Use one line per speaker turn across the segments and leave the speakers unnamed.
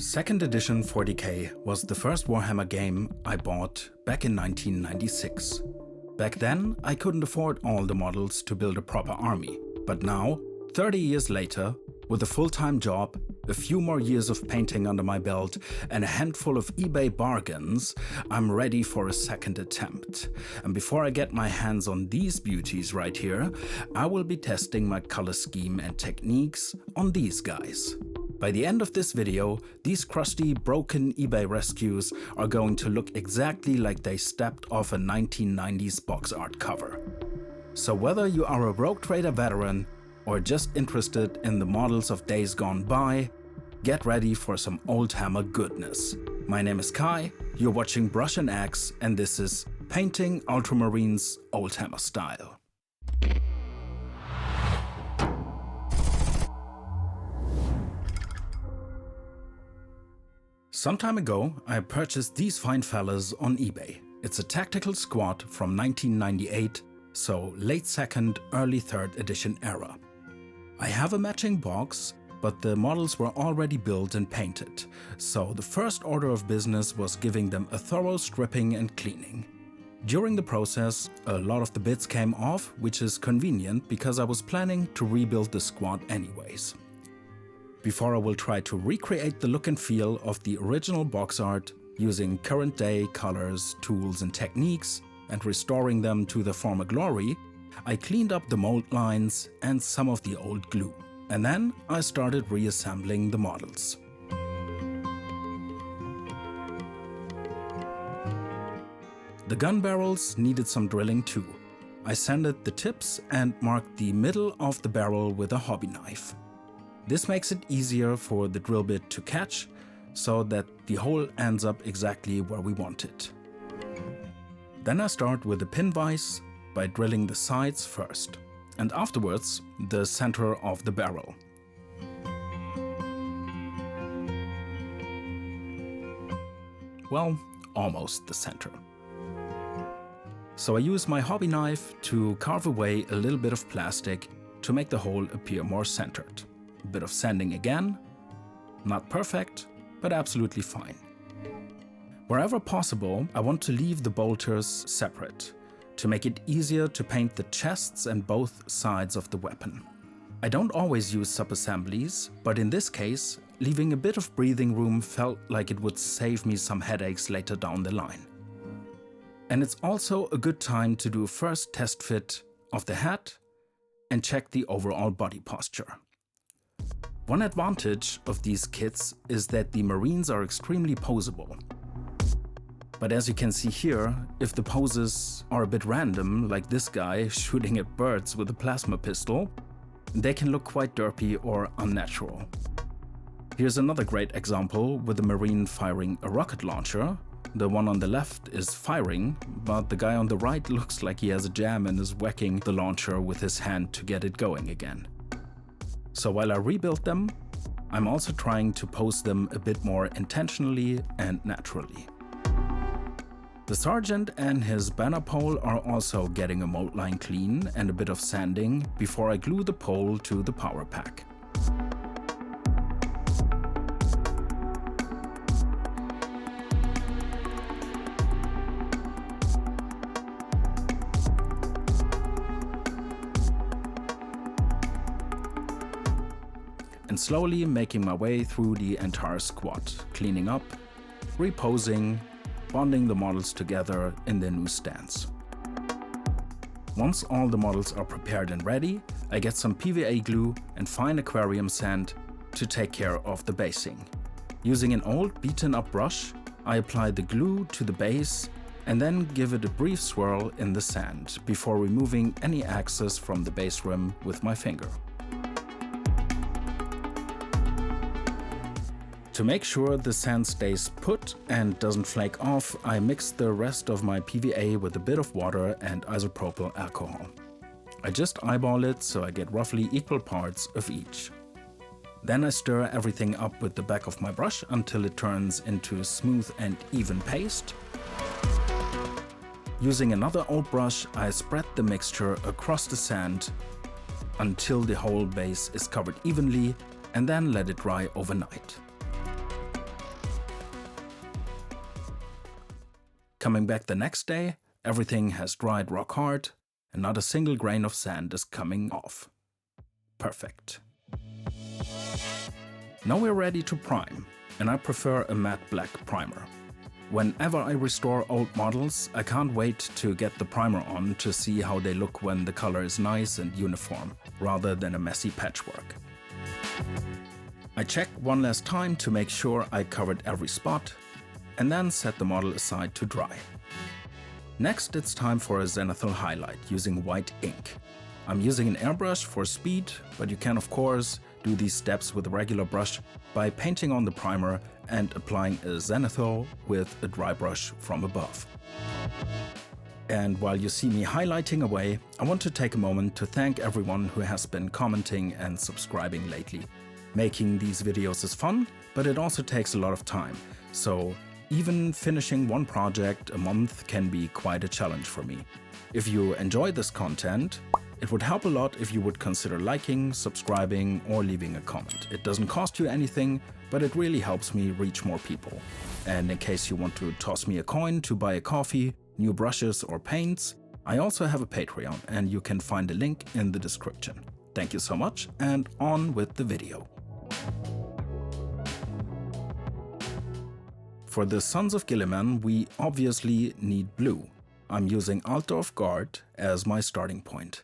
2nd edition 40k was the first Warhammer game I bought back in 1996. Back then, I couldn't afford all the models to build a proper army, but now, 30 years later, with a full-time job, a few more years of painting under my belt, and a handful of eBay bargains, I'm ready for a second attempt. And before I get my hands on these beauties right here, I will be testing my color scheme and techniques on these guys. By the end of this video, these crusty, broken eBay rescues are going to look exactly like they stepped off a 1990s box art cover. So whether you are a Rogue Trader veteran or just interested in the models of days gone by, get ready for some Oldhammer goodness. My name is Kai, you're watching Brush and Axe, and this is Painting Ultramarines Oldhammer Style. Some time ago, I purchased these fine fellas on eBay. It's a Tactical Squad from 1998, so late 2nd, early 3rd edition era. I have a matching box, but the models were already built and painted, so the first order of business was giving them a thorough stripping and cleaning. During the process, a lot of the bits came off, which is convenient because I was planning to rebuild the squad anyways. Before I will try to recreate the look and feel of the original box art using current day colors, tools and techniques and restoring them to their former glory, I cleaned up the mold lines and some of the old glue. And then I started reassembling the models. The gun barrels needed some drilling too. I sanded the tips and marked the middle of the barrel with a hobby knife. This makes it easier for the drill bit to catch, so that the hole ends up exactly where we want it. Then I start with the pin vise by drilling the sides first, and afterwards the center of the barrel. Well, almost the center. So I use my hobby knife to carve away a little bit of plastic to make the hole appear more centered. A bit of sanding again. Not perfect, but absolutely fine. Wherever possible, I want to leave the bolters separate to make it easier to paint the chests and both sides of the weapon. I don't always use sub-assemblies, but in this case, leaving a bit of breathing room felt like it would save me some headaches later down the line. And it's also a good time to do a first test fit of the hat and check the overall body posture. One advantage of these kits is that the Marines are extremely poseable. But as you can see here, if the poses are a bit random, like this guy shooting at birds with a plasma pistol, they can look quite derpy or unnatural. Here's another great example with a Marine firing a rocket launcher. The one on the left is firing, but the guy on the right looks like he has a jam and is whacking the launcher with his hand to get it going again. So while I rebuild them, I'm also trying to pose them a bit more intentionally and naturally. The sergeant and his banner pole are also getting a mold line clean and a bit of sanding before I glue the pole to the power pack. And slowly making my way through the entire squad, cleaning up, reposing, bonding the models together in their new stance. Once all the models are prepared and ready, I get some PVA glue and fine aquarium sand to take care of the basing. Using an old beaten up brush, I apply the glue to the base and then give it a brief swirl in the sand before removing any excess from the base rim with my finger. To make sure the sand stays put and doesn't flake off, I mix the rest of my PVA with a bit of water and isopropyl alcohol. I just eyeball it so I get roughly equal parts of each. Then I stir everything up with the back of my brush until it turns into a smooth and even paste. Using another old brush, I spread the mixture across the sand until the whole base is covered evenly and then let it dry overnight. Coming back the next day, everything has dried rock hard and not a single grain of sand is coming off. Perfect. Now we're ready to prime, and I prefer a matte black primer. Whenever I restore old models, I can't wait to get the primer on to see how they look when the color is nice and uniform, rather than a messy patchwork. I check one last time to make sure I covered every spot, and then set the model aside to dry. Next, it's time for a zenithal highlight using white ink. I'm using an airbrush for speed, but you can of course do these steps with a regular brush by painting on the primer and applying a zenithal with a dry brush from above. And while you see me highlighting away, I want to take a moment to thank everyone who has been commenting and subscribing lately. Making these videos is fun, but it also takes a lot of time, so even finishing one project a month can be quite a challenge for me. If you enjoy this content, it would help a lot if you would consider liking, subscribing, or leaving a comment. It doesn't cost you anything, but it really helps me reach more people. And in case you want to toss me a coin to buy a coffee, new brushes or paints, I also have a Patreon, and you can find a link in the description. Thank you so much, and on with the video. For the Sons of Gilliman, we obviously need blue. I'm using Altdorf Guard as my starting point.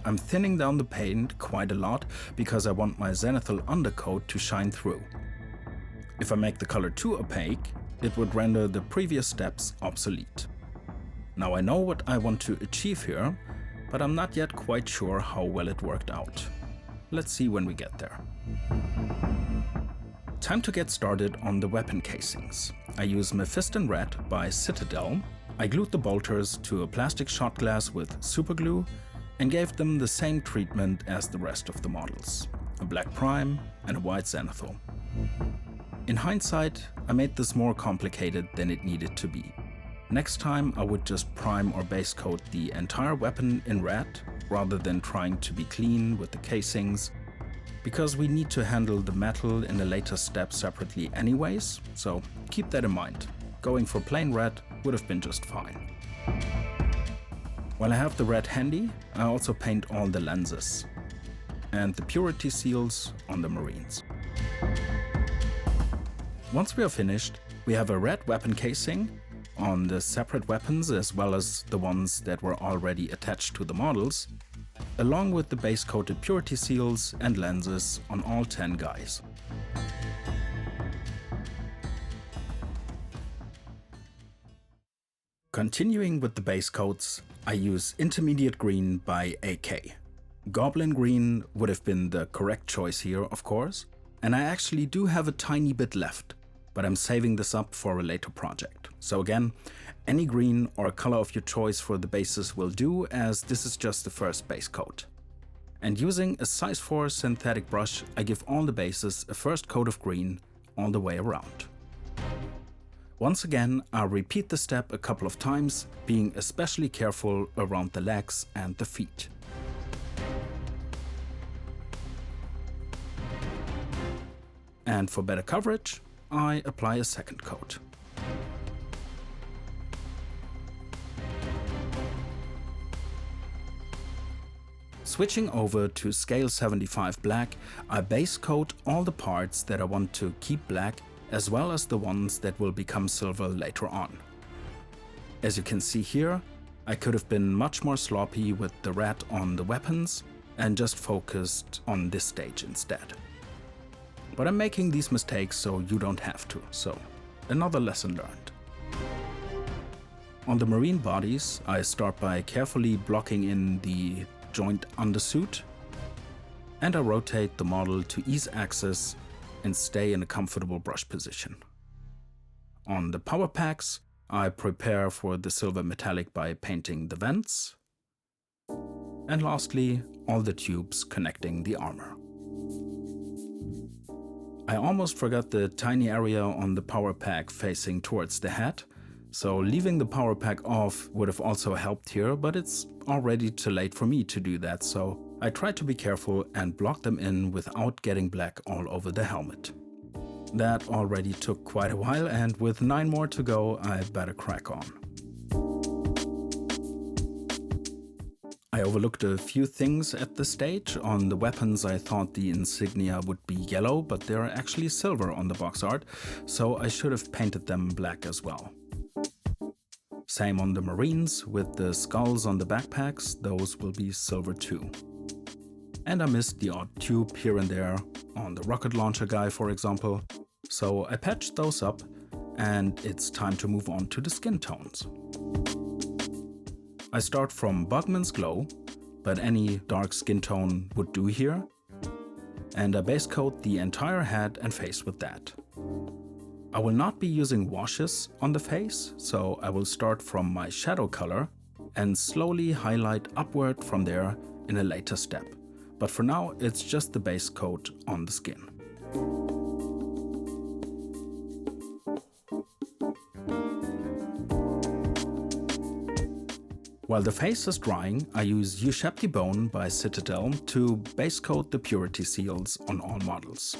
I'm thinning down the paint quite a lot because I want my zenithal undercoat to shine through. If I make the color too opaque, it would render the previous steps obsolete. Now I know what I want to achieve here, but I'm not yet quite sure how well it worked out. Let's see when we get there. Time to get started on the weapon casings. I use Mephiston Red by Citadel. I glued the bolters to a plastic shot glass with superglue and gave them the same treatment as the rest of the models, a black prime and a white zenithal. In hindsight, I made this more complicated than it needed to be. Next time I would just prime or base coat the entire weapon in red rather than trying to be clean with the casings, because we need to handle the metal in a later step separately anyways, so keep that in mind. Going for plain red would have been just fine. While I have the red handy, I also paint all the lenses and the purity seals on the Marines. Once we are finished, we have a red weapon casing on the separate weapons as well as the ones that were already attached to the models, along with the base coated purity seals and lenses on all 10 guys. Continuing with the base coats, I use Intermediate Green by AK. Goblin Green would have been the correct choice here, of course, and I actually do have a tiny bit left, but I'm saving this up for a later project. So again, any green or color of your choice for the bases will do, as this is just the first base coat. And using a size 4 synthetic brush, I give all the bases a first coat of green all the way around. Once again, I'll repeat the step a couple of times, being especially careful around the legs and the feet. And for better coverage, I apply a second coat. Switching over to Scale 75 Black, I base coat all the parts that I want to keep black, as well as the ones that will become silver later on. As you can see here, I could have been much more sloppy with the red on the weapons and just focused on this stage instead. But I'm making these mistakes so you don't have to, so another lesson learned. On the Marine bodies, I start by carefully blocking in the joint undersuit, and I rotate the model to ease access and stay in a comfortable brush position. On the power packs, I prepare for the silver metallic by painting the vents, and lastly, all the tubes connecting the armor. I almost forgot the tiny area on the power pack facing towards the head, so leaving the power pack off would have also helped here, but it's already too late for me to do that, so I tried to be careful and block them in without getting black all over the helmet. That already took quite a while, and with 9 more to go, I better crack on. I overlooked a few things at this stage. On the weapons I thought the insignia would be yellow, but they're actually silver on the box art, so I should have painted them black as well. Same on the Marines, with the skulls on the backpacks, those will be silver too. And I missed the odd tube here and there, on the rocket launcher guy for example, so I patched those up, and it's time to move on to the skin tones. I start from Bugman's Glow, but any dark skin tone would do here, and I base coat the entire head and face with that. I will not be using washes on the face, so I will start from my shadow color and slowly highlight upward from there in a later step. But for now, it's just the base coat on the skin. While the face is drying, I use Ushepti Bone by Citadel to base coat the purity seals on all models.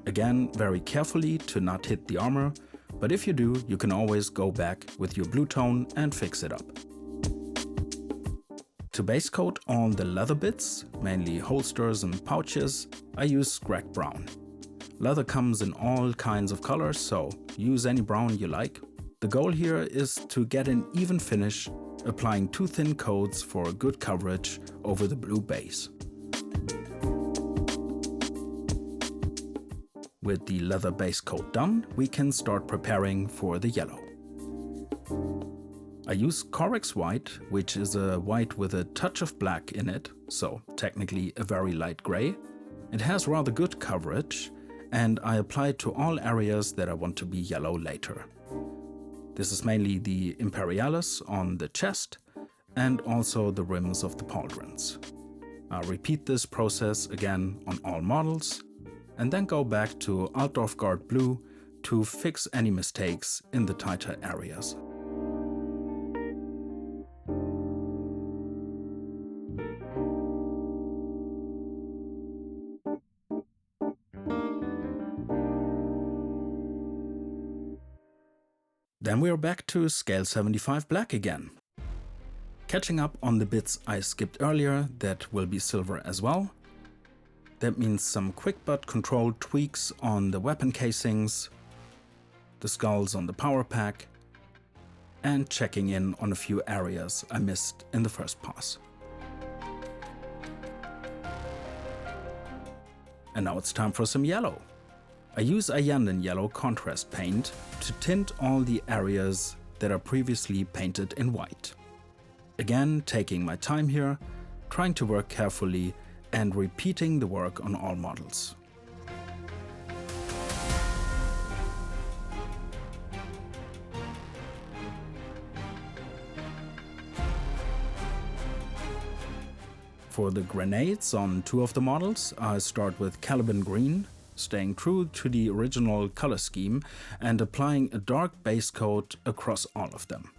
Again, very carefully to not hit the armor, but if you do, you can always go back with your blue tone and fix it up. To base coat all the leather bits, mainly holsters and pouches, I use Scrag Brown. Leather comes in all kinds of colors, so use any brown you like. The goal here is to get an even finish, applying 2 thin coats for good coverage over the blue base. With the leather base coat done, we can start preparing for the yellow. I use Corex White, which is a white with a touch of black in it, so technically a very light gray. It has rather good coverage, and I apply it to all areas that I want to be yellow later. This is mainly the Imperialis on the chest and also the rims of the pauldrons. I'll repeat this process again on all models and then go back to Altdorf Guard Blue to fix any mistakes in the tighter areas. Then we are back to scale 75 black again. Catching up on the bits I skipped earlier that will be silver as well. That means some quick but controlled tweaks on the weapon casings, the skulls on the power pack, and checking in on a few areas I missed in the first pass. And now it's time for some yellow. I use Ayanden yellow contrast paint to tint all the areas that are previously painted in white. Again, taking my time here, trying to work carefully and repeating the work on all models. For the grenades on 2 of the models, I start with Caliban Green, staying true to the original color scheme and applying a dark base coat across all of them.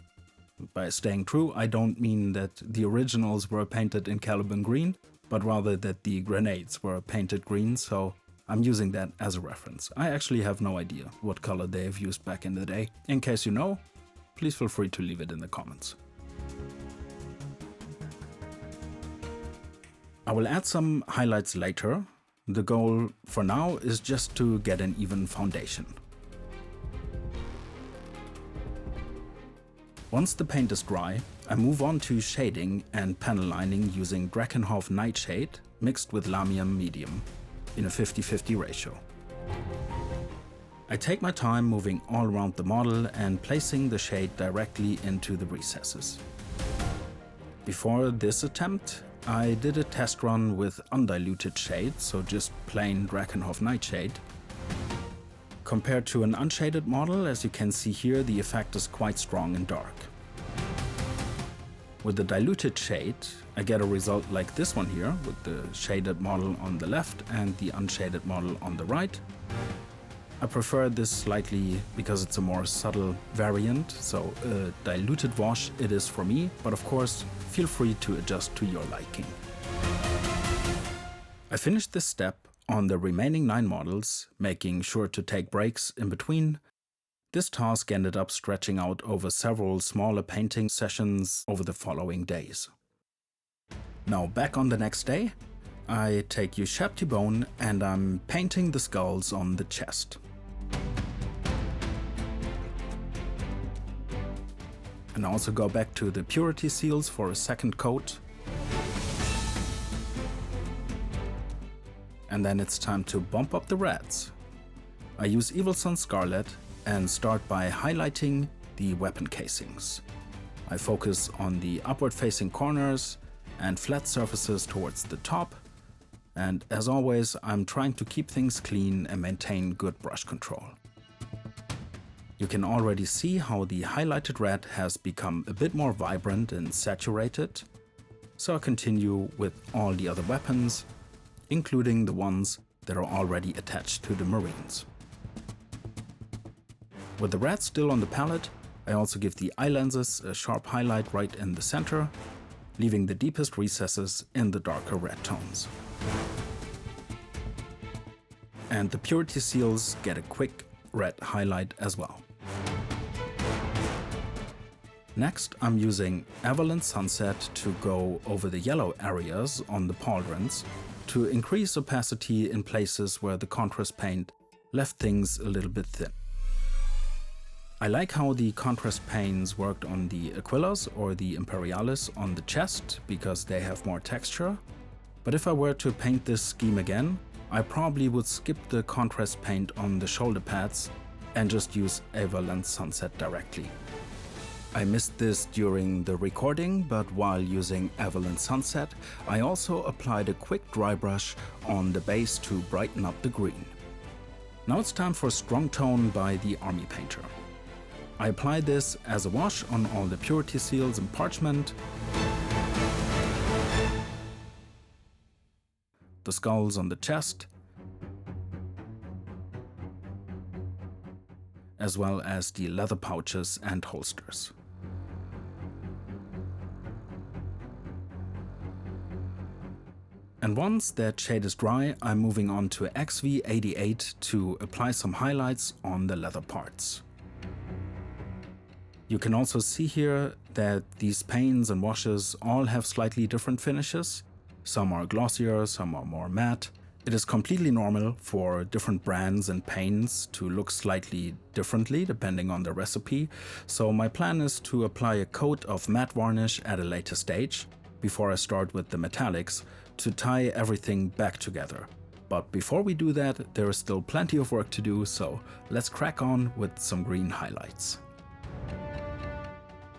By staying true, I don't mean that the originals were painted in Caliban Green, but rather that the grenades were painted green, so I'm using that as a reference. I actually have no idea what color they have used back in the day. In case you know, please feel free to leave it in the comments. I will add some highlights later. The goal for now is just to get an even foundation. Once the paint is dry, I move on to shading and panel lining using Drakenhof Nightshade mixed with Lamium Medium in a 50-50 ratio. I take my time moving all around the model and placing the shade directly into the recesses. Before this attempt, I did a test run with undiluted shade, so just plain Drakenhof Nightshade. Compared to an unshaded model, as you can see here, the effect is quite strong and dark. With the diluted shade, I get a result like this one here, with the shaded model on the left and the unshaded model on the right. I prefer this slightly because it's a more subtle variant, so a diluted wash it is for me, but of course, feel free to adjust to your liking. I finished this step on the remaining 9 models, making sure to take breaks in between. This task ended up stretching out over several smaller painting sessions over the following days. Now back on the next day, I take ULTRAMARINE and I'm painting the skulls on the chest. And also go back to the purity seals for a second coat. And then it's time to bump up the reds. I use Evil Sunz Scarlet and start by highlighting the weapon casings. I focus on the upward facing corners and flat surfaces towards the top. And as always, I'm trying to keep things clean and maintain good brush control. You can already see how the highlighted red has become a bit more vibrant and saturated. So I continue with all the other weapons, including the ones that are already attached to the Marines. With the red still on the palette, I also give the eye lenses a sharp highlight right in the center, leaving the deepest recesses in the darker red tones. And the purity seals get a quick red highlight as well. Next, I'm using Avalanche Sunset to go over the yellow areas on the pauldrons to increase opacity in places where the contrast paint left things a little bit thin. I like how the contrast paints worked on the Aquilas or the Imperialis on the chest because they have more texture, but if I were to paint this scheme again, I probably would skip the contrast paint on the shoulder pads and just use Avalanche Sunset directly. I missed this during the recording, but while using Avalanche Sunset, I also applied a quick dry brush on the base to brighten up the green. Now it's time for Strong Tone by the Army Painter. I applied this as a wash on all the purity seals and parchment, the skulls on the chest, as well as the leather pouches and holsters. And once that shade is dry, I'm moving on to XV88 to apply some highlights on the leather parts. You can also see here that these paints and washes all have slightly different finishes. Some are glossier, some are more matte. It is completely normal for different brands and paints to look slightly differently depending on the recipe. So my plan is to apply a coat of matte varnish at a later stage, before I start with the metallics, to tie everything back together. But before we do that, there is still plenty of work to do, so let's crack on with some green highlights.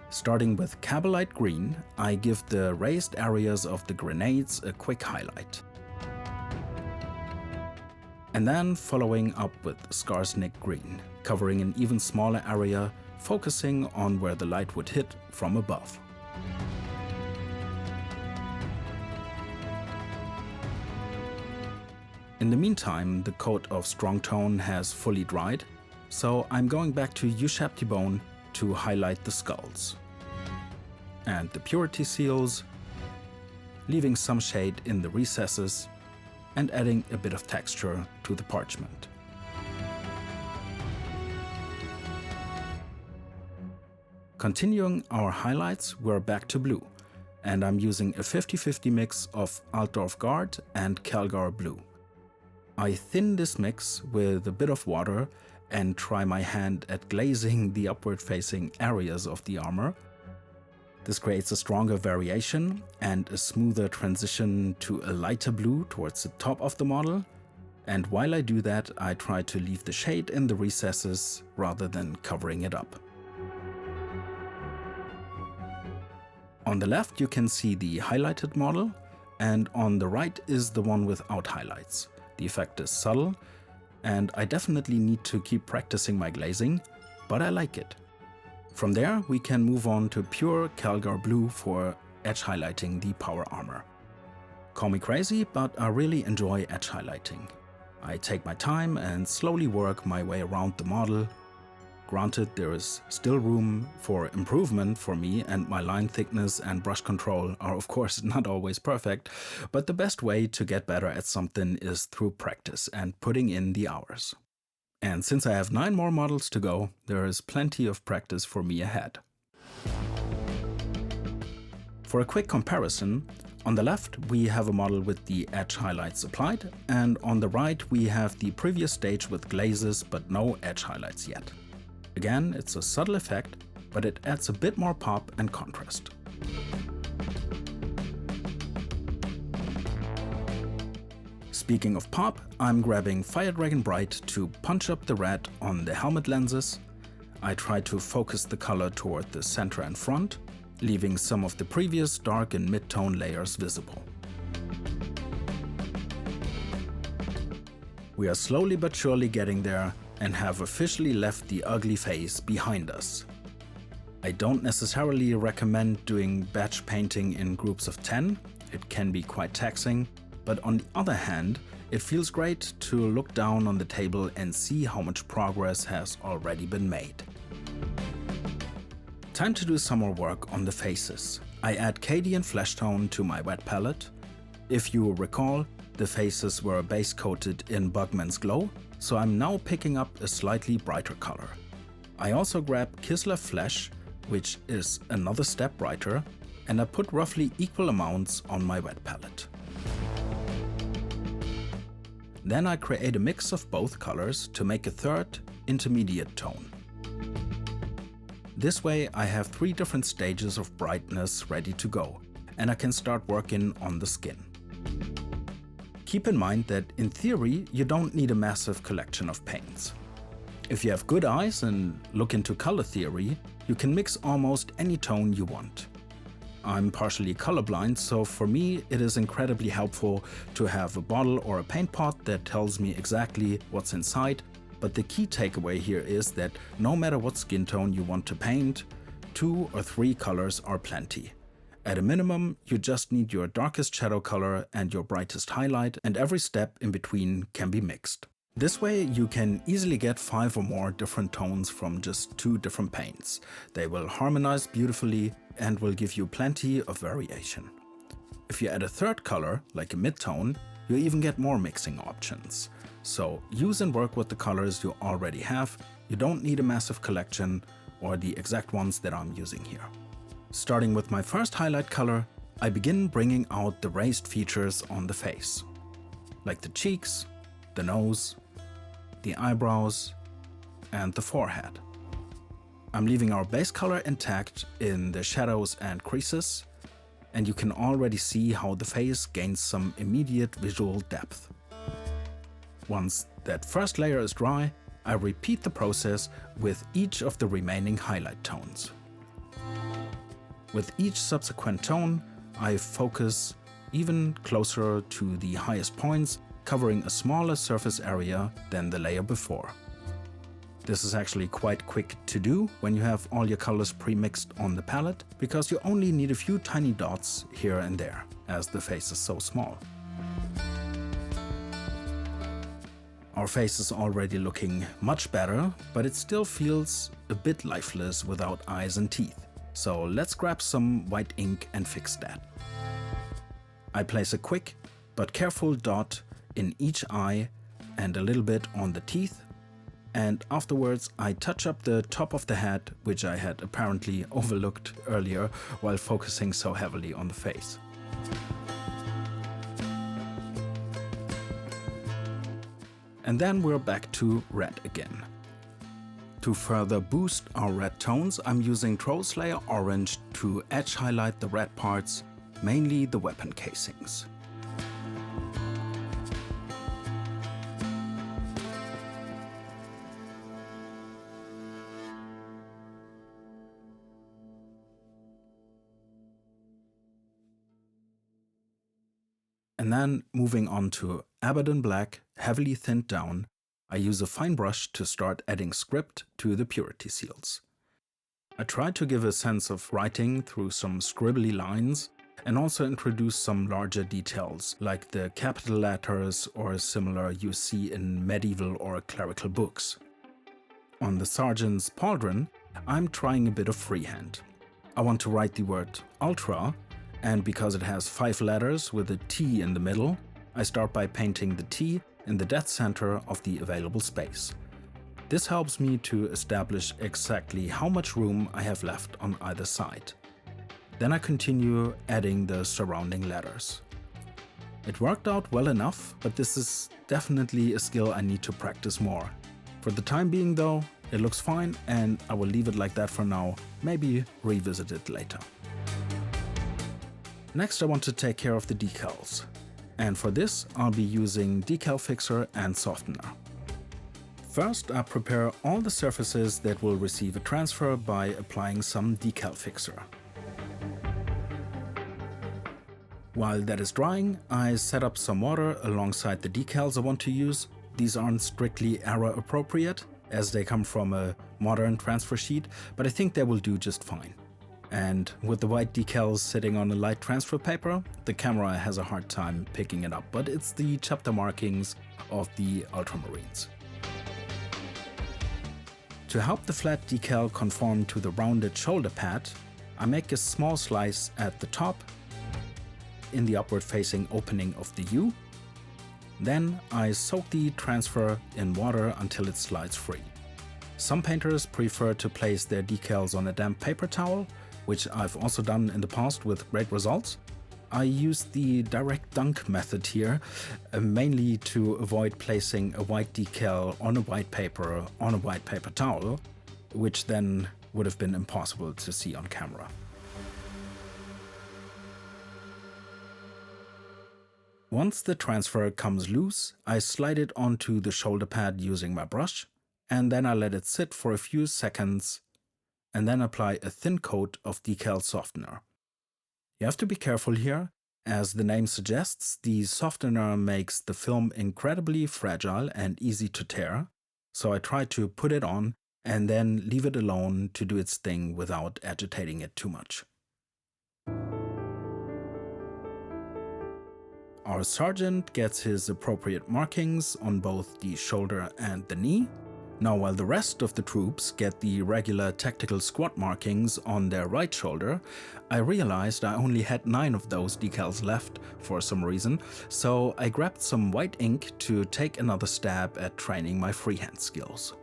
Starting with Cabalite Green, I give the raised areas of the grenades a quick highlight. And then following up with Skarsnik Green, covering an even smaller area, focusing on where the light would hit from above. In the meantime, the coat of Strong Tone has fully dried, so I'm going back to ULTRAMARINE to highlight the skulls and the purity seals, leaving some shade in the recesses and adding a bit of texture to the parchment. Continuing our highlights, we're back to blue, and I'm using a 50-50 mix of Altdorf Guard and Calgar Blue. I thin this mix with a bit of water and try my hand at glazing the upward-facing areas of the armor. This creates a stronger variation and a smoother transition to a lighter blue towards the top of the model. And while I do that, I try to leave the shade in the recesses rather than covering it up. On the left you can see the highlighted model, and on the right is the one without highlights. The effect is subtle, and I definitely need to keep practicing my glazing, but I like it. From there we can move on to pure Calgar Blue for edge highlighting the power armor. Call me crazy, but I really enjoy edge highlighting. I take my time and slowly work my way around the model. Granted, there is still room for improvement for me, and my line thickness and brush control are of course not always perfect, but the best way to get better at something is through practice and putting in the hours. And since I have 9 more models to go, there is plenty of practice for me ahead. For a quick comparison, On the left, we have a model with the edge highlights applied, and on the right, we have the previous stage with glazes but no edge highlights yet. Again, it's a subtle effect, but it adds a bit more pop and contrast. Speaking of pop, I'm grabbing Fire Dragon Bright to punch up the red on the helmet lenses. I try to focus the color toward the center and front, leaving some of the previous dark and mid-tone layers visible. We are slowly but surely getting there and have officially left the ugly face behind us. I don't necessarily recommend doing batch painting in groups of 10, it can be quite taxing, but on the other hand, it feels great to look down on the table and see how much progress has already been made. Time to do some more work on the faces. I add Cadian Flesh Tone to my wet palette. If you recall, the faces were base coated in Bugman's Glow, so I'm now picking up a slightly brighter color. I also grab Kislev Flesh, which is another step brighter, and I put roughly equal amounts on my wet palette. Then I create a mix of both colors to make a third, intermediate tone. This way I have 3 different stages of brightness ready to go, and I can start working on the skin. Keep in mind that in theory you don't need a massive collection of paints. If you have good eyes and look into color theory, you can mix almost any tone you want. I'm partially colorblind, so for me it is incredibly helpful to have a bottle or a paint pot that tells me exactly what's inside, but the key takeaway here is that no matter what skin tone you want to paint, 2 or 3 colors are plenty. At a minimum, you just need your darkest shadow color and your brightest highlight, and every step in between can be mixed. This way you can easily get 5 or more different tones from just 2 different paints. They will harmonize beautifully and will give you plenty of variation. If you add a third color, like a mid-tone, you even get more mixing options. So use and work with the colors you already have. You don't need a massive collection or the exact ones that I'm using here. Starting with my first highlight color, I begin bringing out the raised features on the face, like the cheeks, the nose, the eyebrows, and the forehead. I'm leaving our base color intact in the shadows and creases, and you can already see how the face gains some immediate visual depth. Once that first layer is dry, I repeat the process with each of the remaining highlight tones. With each subsequent tone, I focus even closer to the highest points, covering a smaller surface area than the layer before. This is actually quite quick to do when you have all your colors pre-mixed on the palette, because you only need a few tiny dots here and there, as the face is so small. Our face is already looking much better, but it still feels a bit lifeless without eyes and teeth. So let's grab some white ink and fix that. I place a quick but careful dot in each eye and a little bit on the teeth, and afterwards I touch up the top of the head, which I had apparently overlooked earlier while focusing so heavily on the face. And then we're back to red again. To further boost our red tones, I'm using Trollslayer Orange to edge highlight the red parts, mainly the weapon casings. And then moving on to Abaddon Black, heavily thinned down, I use a fine brush to start adding script to the purity seals. I try to give a sense of writing through some scribbly lines and also introduce some larger details like the capital letters or similar you see in medieval or clerical books. On the sergeant's pauldron, I'm trying a bit of freehand. I want to write the word Ultra, and because it has 5 letters with a T in the middle, I start by painting the T in the dead center of the available space. This helps me to establish exactly how much room I have left on either side. Then I continue adding the surrounding letters. It worked out well enough, but this is definitely a skill I need to practice more. For the time being though, it looks fine and I will leave it like that for now, maybe revisit it later. Next I want to take care of the decals. And for this I'll be using decal fixer and softener. First I prepare all the surfaces that will receive a transfer by applying some decal fixer. While that is drying, I set up some water alongside the decals I want to use. These aren't strictly error appropriate, as they come from a modern transfer sheet, but I think they will do just fine. And with the white decals sitting on a light transfer paper, the camera has a hard time picking it up, but it's the chapter markings of the Ultramarines. To help the flat decal conform to the rounded shoulder pad, I make a small slice at the top in the upward facing opening of the U. Then I soak the transfer in water until it slides free. Some painters prefer to place their decals on a damp paper towel, which I've also done in the past with great results. I use the direct dunk method here, mainly to avoid placing a white decal on a white paper towel, which then would have been impossible to see on camera. Once the transfer comes loose, I slide it onto the shoulder pad using my brush, and then I let it sit for a few seconds, and then apply a thin coat of decal softener. You have to be careful here, as the name suggests, the softener makes the film incredibly fragile and easy to tear, so I try to put it on and then leave it alone to do its thing without agitating it too much. Our sergeant gets his appropriate markings on both the shoulder and the knee. Now while the rest of the troops get the regular tactical squad markings on their right shoulder, I realized I only had 9 of those decals left for some reason, so I grabbed some white ink to take another stab at training my freehand skills.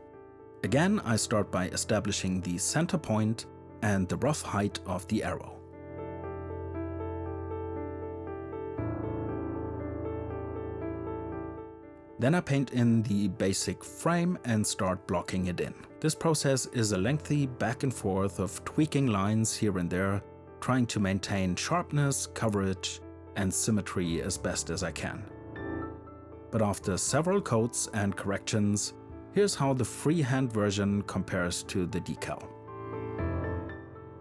Again, I start by establishing the center point and the rough height of the arrow. Then I paint in the basic frame and start blocking it in. This process is a lengthy back and forth of tweaking lines here and there, trying to maintain sharpness, coverage, and symmetry as best as I can. But after several coats and corrections, here's how the freehand version compares to the decal.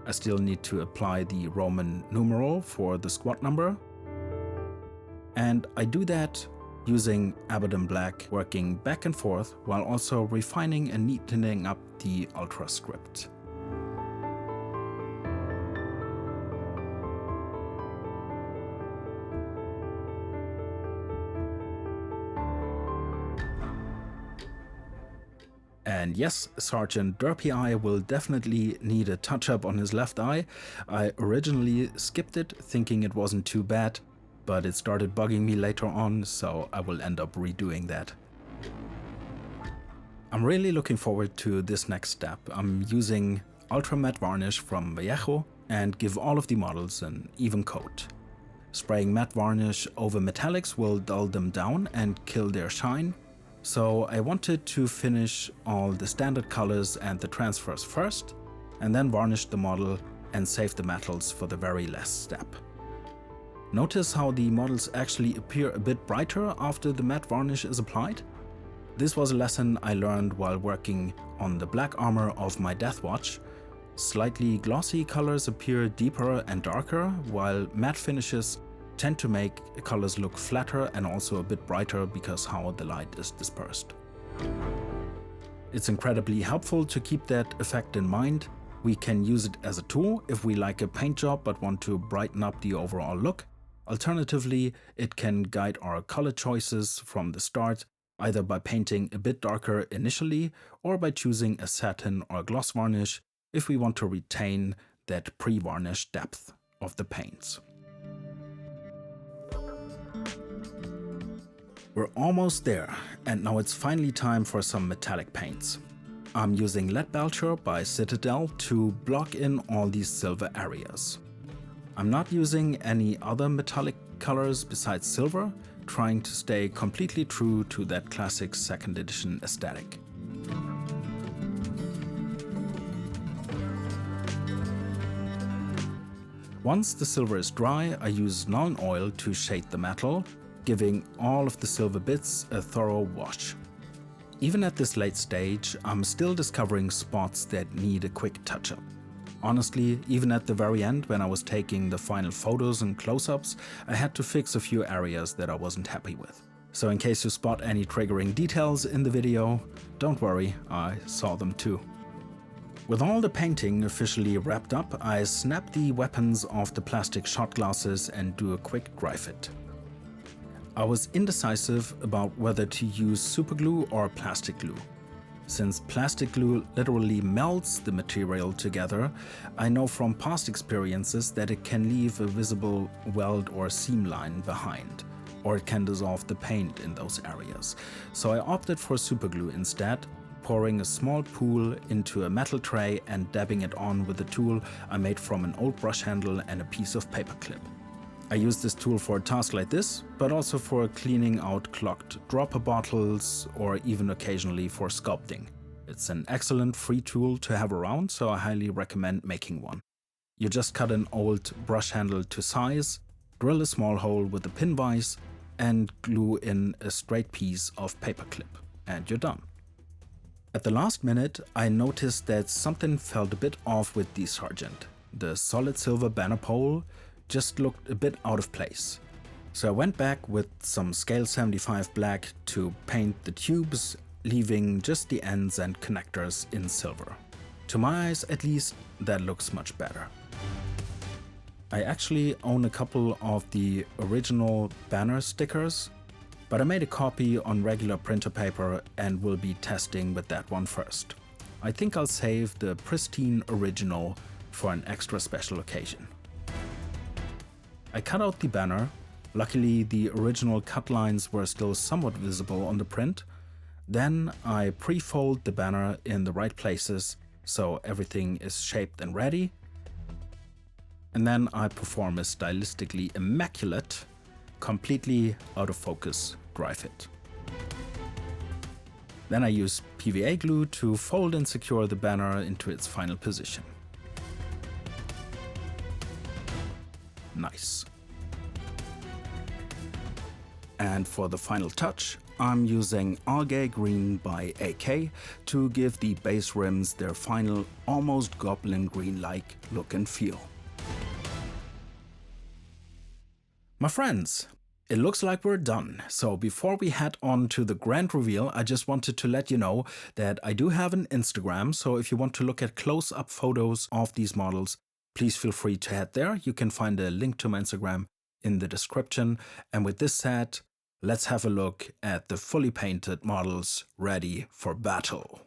I still need to apply the Roman numeral for the squad number, and I do that using Abaddon Black, working back and forth while also refining and neatening up the Ultra script. And yes, Sergeant Derpy Eye will definitely need a touch-up on his left eye. I originally skipped it, thinking it wasn't too bad, but it started bugging me later on, so I will end up redoing that. I'm really looking forward to this next step. I'm using Ultra Matte Varnish from Vallejo and give all of the models an even coat. Spraying matte varnish over metallics will dull them down and kill their shine, so I wanted to finish all the standard colors and the transfers first, and then varnish the model and save the metals for the very last step. Notice how the models actually appear a bit brighter after the matte varnish is applied? This was a lesson I learned while working on the black armor of my Deathwatch. Slightly glossy colors appear deeper and darker, while matte finishes tend to make colors look flatter and also a bit brighter because how the light is dispersed. It's incredibly helpful to keep that effect in mind. We can use it as a tool if we like a paint job but want to brighten up the overall look. Alternatively, it can guide our color choices from the start, either by painting a bit darker initially or by choosing a satin or gloss varnish if we want to retain that pre-varnish depth of the paints. We're almost there, and now it's finally time for some metallic paints. I'm using Lead Belcher by Citadel to block in all these silver areas. I'm not using any other metallic colors besides silver, trying to stay completely true to that classic 2nd edition aesthetic. Once the silver is dry, I use Nuln oil to shade the metal, giving all of the silver bits a thorough wash. Even at this late stage, I'm still discovering spots that need a quick touch-up. Honestly, even at the very end when I was taking the final photos and close-ups, I had to fix a few areas that I wasn't happy with. So in case you spot any triggering details in the video, don't worry, I saw them too. With all the painting officially wrapped up, I snap the weapons off the plastic shot glasses and do a quick dry fit. I was indecisive about whether to use superglue or plastic glue. Since plastic glue literally melts the material together, I know from past experiences that it can leave a visible weld or seam line behind, or it can dissolve the paint in those areas. So I opted for superglue instead, pouring a small pool into a metal tray and dabbing it on with a tool I made from an old brush handle and a piece of paper clip. I use this tool for a task like this, but also for cleaning out clogged dropper bottles or even occasionally for sculpting. It's an excellent free tool to have around, so I highly recommend making one. You just cut an old brush handle to size, drill a small hole with a pin vise, and glue in a straight piece of paper clip, and you're done. At the last minute, I noticed that something felt a bit off with the Sergeant. The solid silver banner pole just looked a bit out of place. So I went back with some scale 75 black to paint the tubes, leaving just the ends and connectors in silver. To my eyes at least, that looks much better. I actually own a couple of the original banner stickers, but I made a copy on regular printer paper and will be testing with that one first. I think I'll save the pristine original for an extra special occasion. I cut out the banner. Luckily, the original cut lines were still somewhat visible on the print. Then I pre-fold the banner in the right places so everything is shaped and ready. And then I perform a stylistically immaculate, completely out of focus dry fit. Then I use PVA glue to fold and secure the banner into its final position. Nice. And for the final touch, I'm using Algae Green by AK to give the base rims their final almost Goblin Green-like look and feel. My friends, it looks like we're done. So before we head on to the grand reveal, I just wanted to let you know that I do have an Instagram. So if you want to look at close-up photos of these models, please feel free to head there. You can find a link to my Instagram in the description. And with this said, let's have a look at the fully painted models ready for battle.